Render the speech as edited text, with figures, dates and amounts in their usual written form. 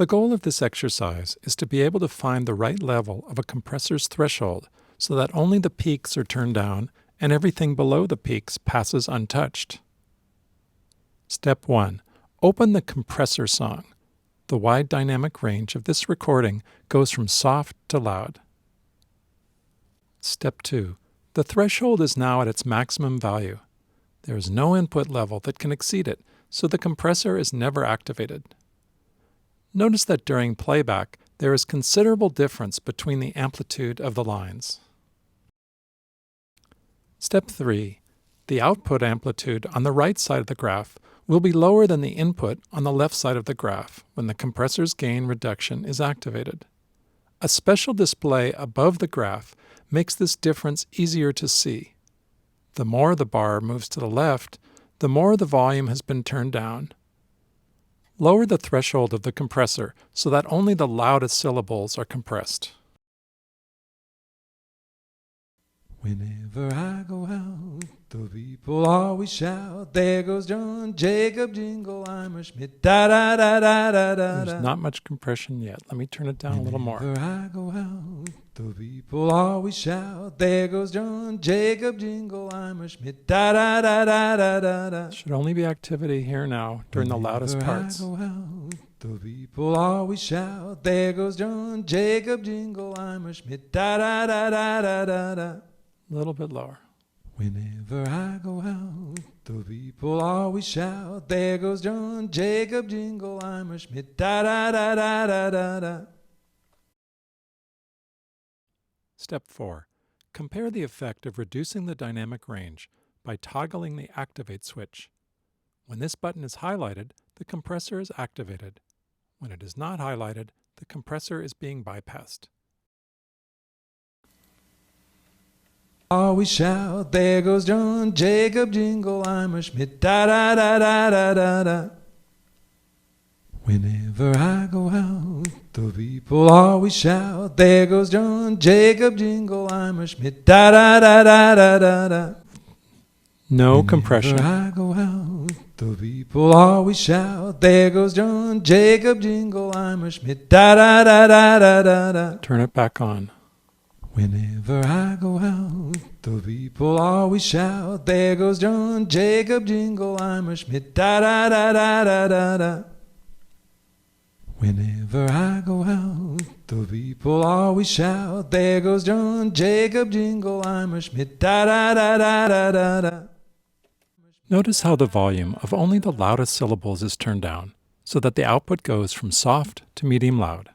The goal of this exercise is to be able to find the right level of a compressor's threshold so that only the peaks are turned down and everything below the peaks passes untouched. Step 1. Open the compressor song. The wide dynamic range of this recording goes from soft to loud. Step 2. The threshold is now at its maximum value. There is no input level that can exceed it, so the compressor is never activated. Notice that during playback, there is considerable difference between the amplitude of the lines. Step 3. The output amplitude on the right side of the graph will be lower than the input on the left side of the graph when the compressor's gain reduction is activated. A special display above the graph makes this difference easier to see. The more the bar moves to the left, the more the volume has been turned down. Lower the threshold of the compressor so that only the loudest syllables are compressed. Whenever I go out, the people always shout, "There goes John Jacob Jingleheimer Schmidt, da da da da da da." There's not much compression yet. Let me turn it down a little more. Whenever I go out, the people always shout, "There goes John Jacob Jingleheimer Schmidt, da da da da da da da." Should only be activity here now during the loudest parts. Whenever I go out, the people always shout, "There goes John Jacob Jingleheimer Schmidt, da da da da da da da." A little bit lower. Whenever I go out, the people always shout, "There goes John Jacob Jingleheimer Schmidt, da da da da da da da." Step 4. Compare the effect of reducing the dynamic range by toggling the Activate switch. When this button is highlighted, the compressor is activated. When it is not highlighted, the compressor is being bypassed. Always shout, "There goes John Jacob Jingleheimer Schmidt, da da da da da da da." Whenever I go out, the people always shout, "There goes John Jacob Jingleheimer Schmidt, da da da da da da da." No compression. Whenever I go out, the people always shout, "There goes John Jacob Jingleheimer Schmidt, da da da da da da da." Turn it back on. Whenever I go out, the people always shout, "There goes John Jacob Jingleheimer Schmidt, da da da da da da da." Whenever I go out, the people always shout, "There goes John Jacob Jingleheimer Schmidt, da da da da da da da." Notice how the volume of only the loudest syllables is turned down, so that the output goes from soft to medium loud.